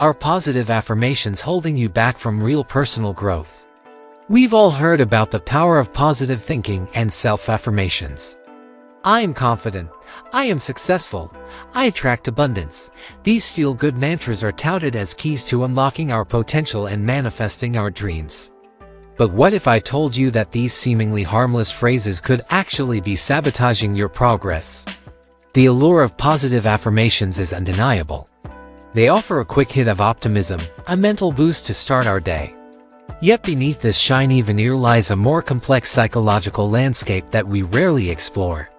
Are positive affirmations holding you back from real personal growth? We've all heard about the power of positive thinking and self-affirmations. I am confident. I am successful. I attract abundance. These feel-good mantras are touted as keys to unlocking our potential and manifesting our dreams. But what if I told you that these seemingly harmless phrases could actually be sabotaging your progress? The allure of positive affirmations is undeniable. They offer a quick hit of optimism, a mental boost to start our day. Yet beneath this shiny veneer lies a more complex psychological landscape that we rarely explore.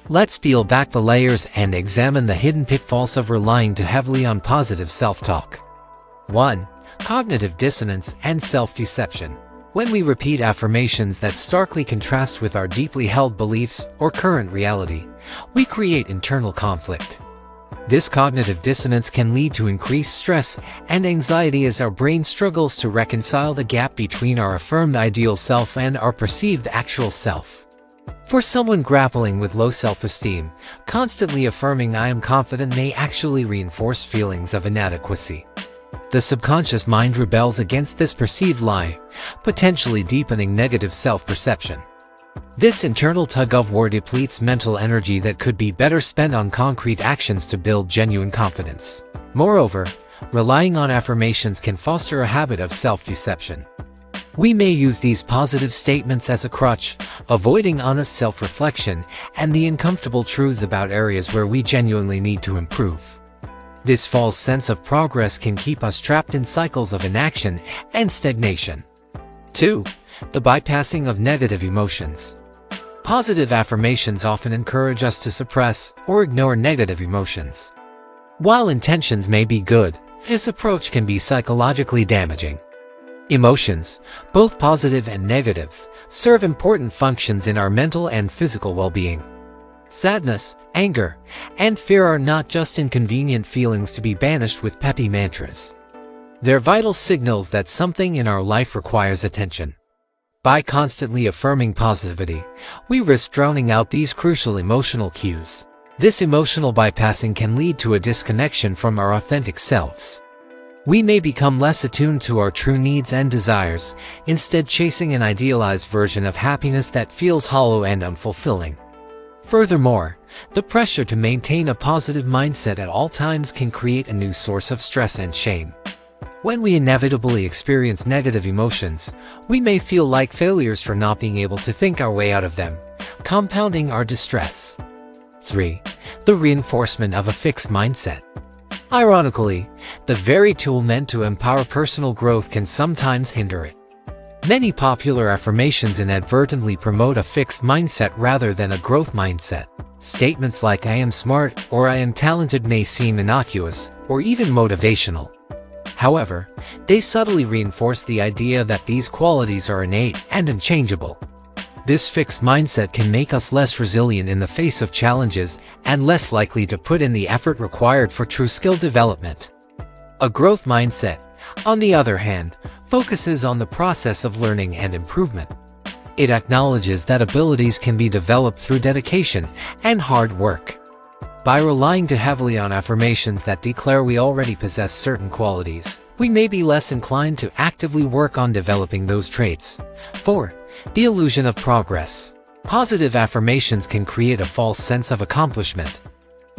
Let's peel back the layers and examine the hidden pitfalls of relying too heavily on positive self-talk. 1. Cognitive dissonance and self-deception. When we repeat affirmations that starkly contrast with our deeply held beliefs or current reality, we create internal conflict. This cognitive dissonance can lead to increased stress and anxiety as our brain struggles to reconcile the gap between our affirmed ideal self and our perceived actual self. For someone grappling with low self-esteem, constantly affirming "I am confident" may actually reinforce feelings of inadequacy. The subconscious mind rebels against this perceived lie, potentially deepening negative self-perception. This internal tug-of-war depletes mental energy that could be better spent on concrete actions to build genuine confidence. Moreover, relying on affirmations can foster a habit of self-deception. We may use these positive statements as a crutch, avoiding honest self-reflection and the uncomfortable truths about areas where we genuinely need to improve. This false sense of progress can keep us trapped in cycles of inaction and stagnation. 2. The bypassing of negative emotions. Positive affirmations often encourage us to suppress or ignore negative emotions. While intentions may be good, this approach can be psychologically damaging. Emotions, both positive and negative, serve important functions in our mental and physical well-being. Sadness, anger, and fear are not just inconvenient feelings to be banished with peppy mantras. They're vital signals that something in our life requires attention. By constantly affirming positivity, we risk drowning out these crucial emotional cues. This emotional bypassing can lead to a disconnection from our authentic selves. We may become less attuned to our true needs and desires, instead chasing an idealized version of happiness that feels hollow and unfulfilling. Furthermore, the pressure to maintain a positive mindset at all times can create a new source of stress and shame. When we inevitably experience negative emotions, we may feel like failures for not being able to think our way out of them, compounding our distress. 3. The reinforcement of a fixed mindset. Ironically, the very tool meant to empower personal growth can sometimes hinder it. Many popular affirmations inadvertently promote a fixed mindset rather than a growth mindset. Statements like "I am smart" or "I am talented" may seem innocuous or even motivational. However, they subtly reinforce the idea that these qualities are innate and unchangeable. This fixed mindset can make us less resilient in the face of challenges and less likely to put in the effort required for true skill development. A growth mindset, on the other hand, focuses on the process of learning and improvement. It acknowledges that abilities can be developed through dedication and hard work. By relying too heavily on affirmations that declare we already possess certain qualities, we may be less inclined to actively work on developing those traits. 4. The illusion of progress. Positive affirmations can create a false sense of accomplishment.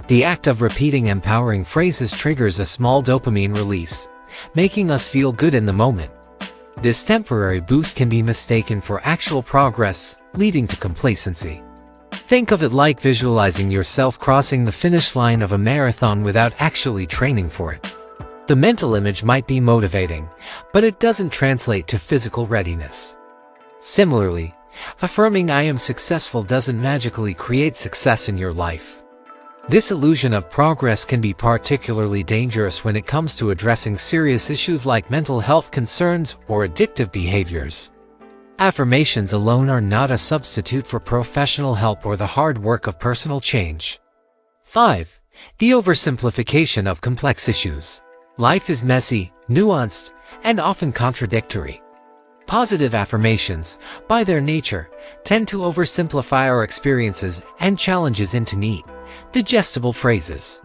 The act of repeating empowering phrases triggers a small dopamine release, making us feel good in the moment. This temporary boost can be mistaken for actual progress, leading to complacency. Think of it like visualizing yourself crossing the finish line of a marathon without actually training for it. The mental image might be motivating, but it doesn't translate to physical readiness. Similarly, affirming "I am successful" doesn't magically create success in your life. This illusion of progress can be particularly dangerous when it comes to addressing serious issues like mental health concerns or addictive behaviors. Affirmations alone are not a substitute for professional help or the hard work of personal change. 5. The oversimplification of complex issues. Life is messy, nuanced, and often contradictory. Positive affirmations, by their nature, tend to oversimplify our experiences and challenges into neat, digestible phrases.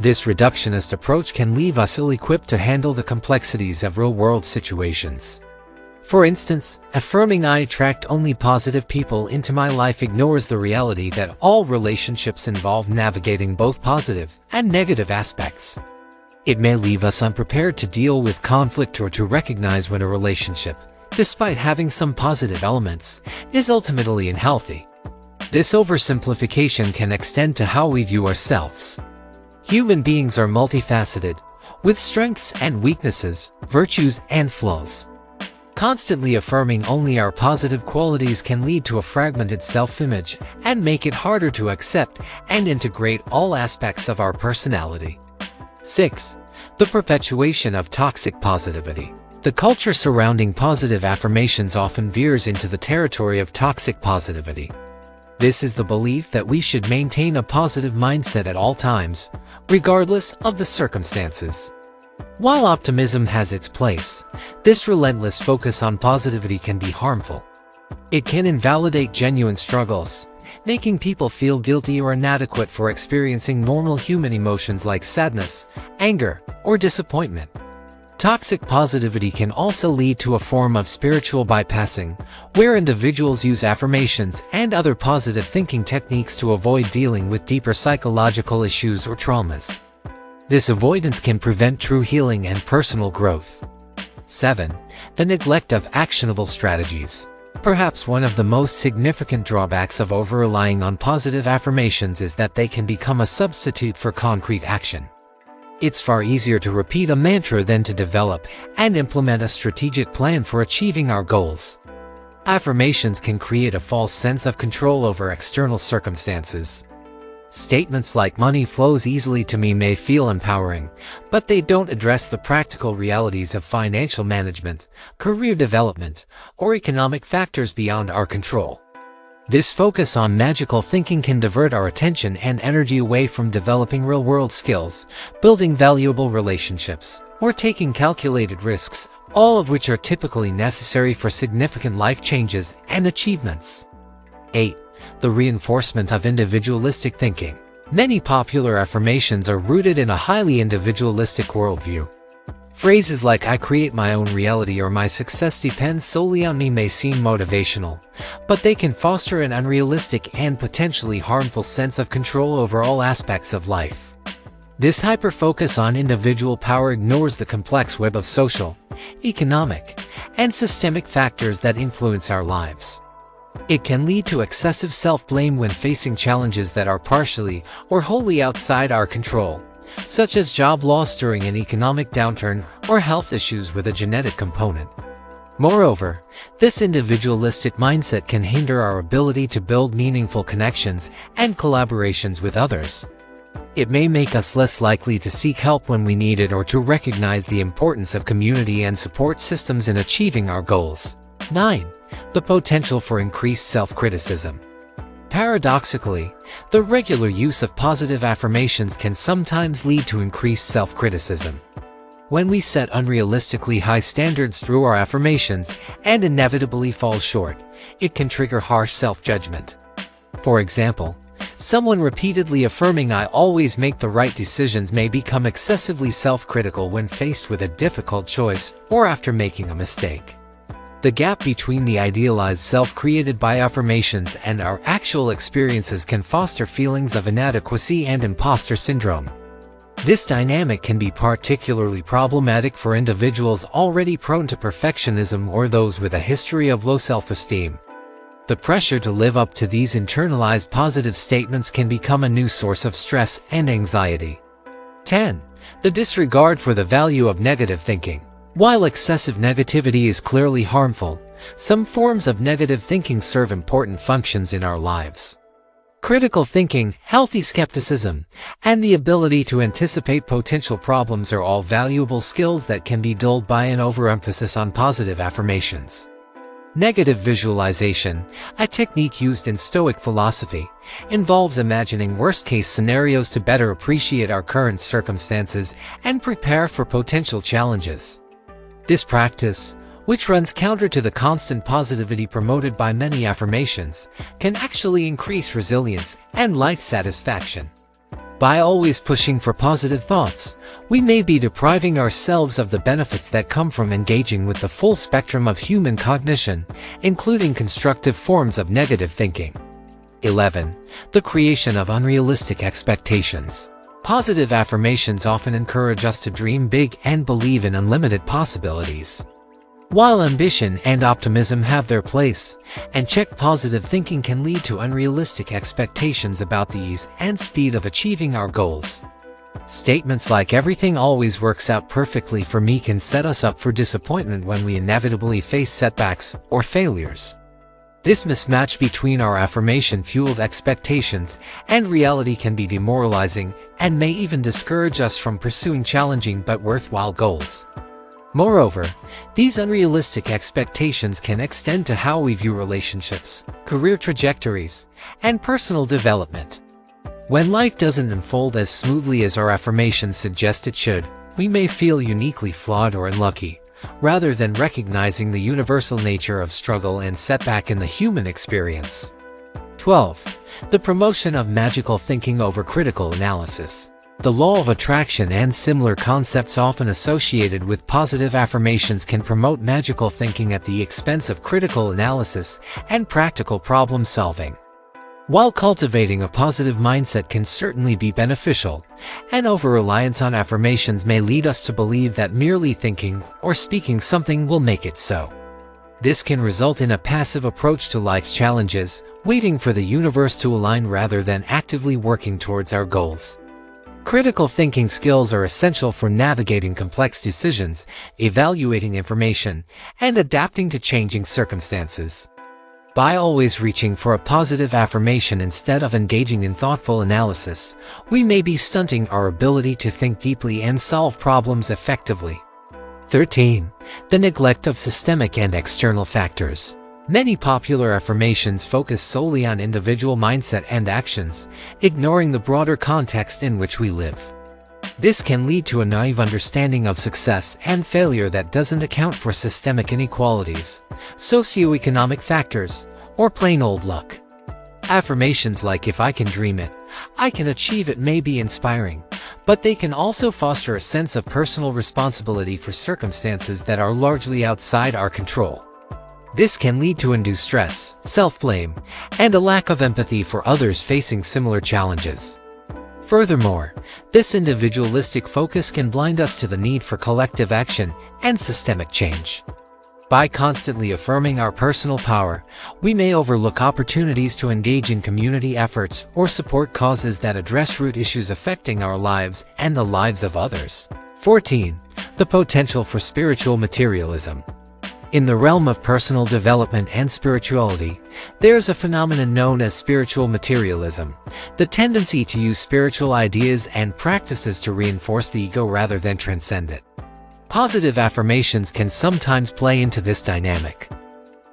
This reductionist approach can leave us ill-equipped to handle the complexities of real-world situations. For instance, affirming I attract only positive people into my life ignores the reality that all relationships involve navigating both positive and negative aspects. It may leave us unprepared to deal with conflict or to recognize when a relationship, despite having some positive elements, is ultimately unhealthy. This oversimplification can extend to how we view ourselves. Human beings are multifaceted, with strengths and weaknesses, virtues and flaws. Constantly affirming only our positive qualities can lead to a fragmented self-image and make it harder to accept and integrate all aspects of our personality. 6. The perpetuation of toxic positivity. The culture surrounding positive affirmations often veers into the territory of toxic positivity. This is the belief that we should maintain a positive mindset at all times, regardless of the circumstances. While optimism has its place, this relentless focus on positivity can be harmful. It can invalidate genuine struggles, making people feel guilty or inadequate for experiencing normal human emotions like sadness, anger, or disappointment. Toxic positivity can also lead to a form of spiritual bypassing, where individuals use affirmations and other positive thinking techniques to avoid dealing with deeper psychological issues or traumas. This avoidance can prevent true healing and personal growth. 7. The neglect of actionable strategies. Perhaps one of the most significant drawbacks of over-relying on positive affirmations is that they can become a substitute for concrete action. It's far easier to repeat a mantra than to develop and implement a strategic plan for achieving our goals. Affirmations can create a false sense of control over external circumstances. Statements like "money flows easily to me" may feel empowering, but they don't address the practical realities of financial management, career development, or economic factors beyond our control. This focus on magical thinking can divert our attention and energy away from developing real-world skills, building valuable relationships, or taking calculated risks, all of which are typically necessary for significant life changes and achievements. 8. The reinforcement of individualistic thinking. Many popular affirmations are rooted in a highly individualistic worldview. Phrases like "I create my own reality" or "my success depends solely on me" may seem motivational, but they can foster an unrealistic and potentially harmful sense of control over all aspects of life. This hyper-focus on individual power ignores the complex web of social, economic, and systemic factors that influence our lives. It can lead to excessive self-blame when facing challenges that are partially or wholly outside our control, such as job loss during an economic downturn or health issues with a genetic component. Moreover, this individualistic mindset can hinder our ability to build meaningful connections and collaborations with others. It may make us less likely to seek help when we need it or to recognize the importance of community and support systems in achieving our goals. 9. The potential for increased self-criticism. Paradoxically, the regular use of positive affirmations can sometimes lead to increased self-criticism. When we set unrealistically high standards through our affirmations and inevitably fall short, it can trigger harsh self-judgment. For example, someone repeatedly affirming "I always make the right decisions" may become excessively self-critical when faced with a difficult choice or after making a mistake. The gap between the idealized self created by affirmations and our actual experiences can foster feelings of inadequacy and imposter syndrome. This dynamic can be particularly problematic for individuals already prone to perfectionism or those with a history of low self-esteem. The pressure to live up to these internalized positive statements can become a new source of stress and anxiety. 10. The disregard for the value of negative thinking. While excessive negativity is clearly harmful, some forms of negative thinking serve important functions in our lives. Critical thinking, healthy skepticism, and the ability to anticipate potential problems are all valuable skills that can be dulled by an overemphasis on positive affirmations. Negative visualization, a technique used in Stoic philosophy, involves imagining worst-case scenarios to better appreciate our current circumstances and prepare for potential challenges. This practice, which runs counter to the constant positivity promoted by many affirmations, can actually increase resilience and life satisfaction. By always pushing for positive thoughts, we may be depriving ourselves of the benefits that come from engaging with the full spectrum of human cognition, including constructive forms of negative thinking. 11. The creation of unrealistic expectations. Positive affirmations often encourage us to dream big and believe in unlimited possibilities. While ambition and optimism have their place, unchecked positive thinking can lead to unrealistic expectations about the ease and speed of achieving our goals. Statements like "everything always works out perfectly for me" can set us up for disappointment when we inevitably face setbacks or failures. This mismatch between our affirmation-fueled expectations and reality can be demoralizing and may even discourage us from pursuing challenging but worthwhile goals. Moreover, these unrealistic expectations can extend to how we view relationships, career trajectories, and personal development. When life doesn't unfold as smoothly as our affirmations suggest it should, we may feel uniquely flawed or unlucky, rather than recognizing the universal nature of struggle and setback in the human experience. 12. The promotion of magical thinking over critical analysis. The law of attraction and similar concepts often associated with positive affirmations can promote magical thinking at the expense of critical analysis and practical problem solving. While cultivating a positive mindset can certainly be beneficial, an over-reliance on affirmations may lead us to believe that merely thinking or speaking something will make it so. This can result in a passive approach to life's challenges, waiting for the universe to align rather than actively working towards our goals. Critical thinking skills are essential for navigating complex decisions, evaluating information, and adapting to changing circumstances. By always reaching for a positive affirmation instead of engaging in thoughtful analysis, we may be stunting our ability to think deeply and solve problems effectively. 13. The neglect of systemic and external factors. Many popular affirmations focus solely on individual mindset and actions, ignoring the broader context in which we live. This can lead to a naive understanding of success and failure that doesn't account for systemic inequalities, socioeconomic factors, or plain old luck. Affirmations like "if I can dream it, I can achieve it" may be inspiring, but they can also foster a sense of personal responsibility for circumstances that are largely outside our control. This can lead to undue stress, self-blame, and a lack of empathy for others facing similar challenges. Furthermore, this individualistic focus can blind us to the need for collective action and systemic change. By constantly affirming our personal power, we may overlook opportunities to engage in community efforts or support causes that address root issues affecting our lives and the lives of others. 14. The potential for spiritual materialism. In the realm of personal development and spirituality, there's a phenomenon known as spiritual materialism, the tendency to use spiritual ideas and practices to reinforce the ego rather than transcend it. Positive affirmations can sometimes play into this dynamic.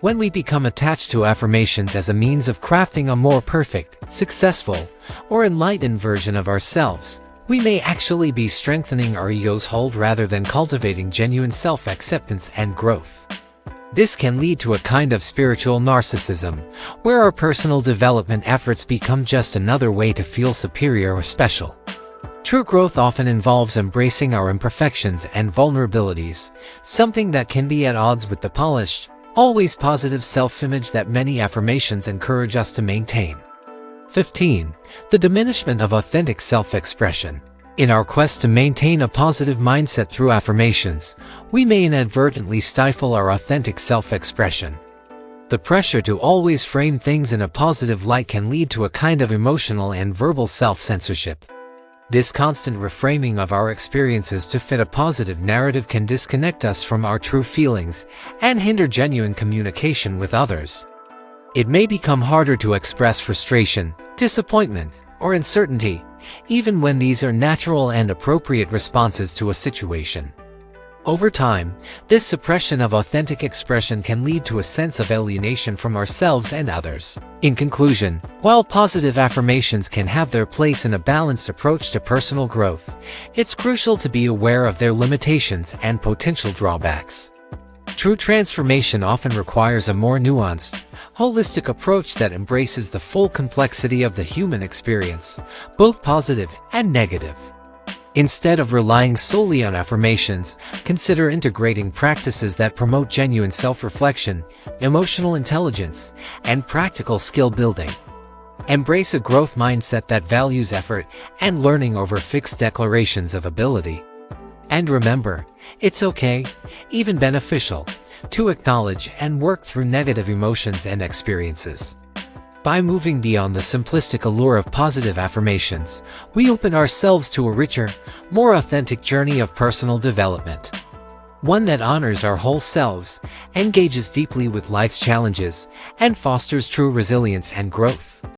When we become attached to affirmations as a means of crafting a more perfect, successful, or enlightened version of ourselves, we may actually be strengthening our ego's hold rather than cultivating genuine self-acceptance and growth. This can lead to a kind of spiritual narcissism, where our personal development efforts become just another way to feel superior or special. True growth often involves embracing our imperfections and vulnerabilities, something that can be at odds with the polished, always positive self-image that many affirmations encourage us to maintain. 15. The diminishment of authentic self-expression. In our quest to maintain a positive mindset through affirmations, we may inadvertently stifle our authentic self-expression. The pressure to always frame things in a positive light can lead to a kind of emotional and verbal self-censorship. This constant reframing of our experiences to fit a positive narrative can disconnect us from our true feelings and hinder genuine communication with others. It may become harder to express frustration, disappointment, or uncertainty, even when these are natural and appropriate responses to a situation. Over time, this suppression of authentic expression can lead to a sense of alienation from ourselves and others. In conclusion, while positive affirmations can have their place in a balanced approach to personal growth, it's crucial to be aware of their limitations and potential drawbacks. True transformation often requires a more nuanced, holistic approach that embraces the full complexity of the human experience, both positive and negative. Instead of relying solely on affirmations, consider integrating practices that promote genuine self-reflection, emotional intelligence, and practical skill building. Embrace a growth mindset that values effort and learning over fixed declarations of ability. And remember, it's okay, even beneficial, to acknowledge and work through negative emotions and experiences. By moving beyond the simplistic allure of positive affirmations, we open ourselves to a richer, more authentic journey of personal development. One that honors our whole selves, engages deeply with life's challenges, and fosters true resilience and growth.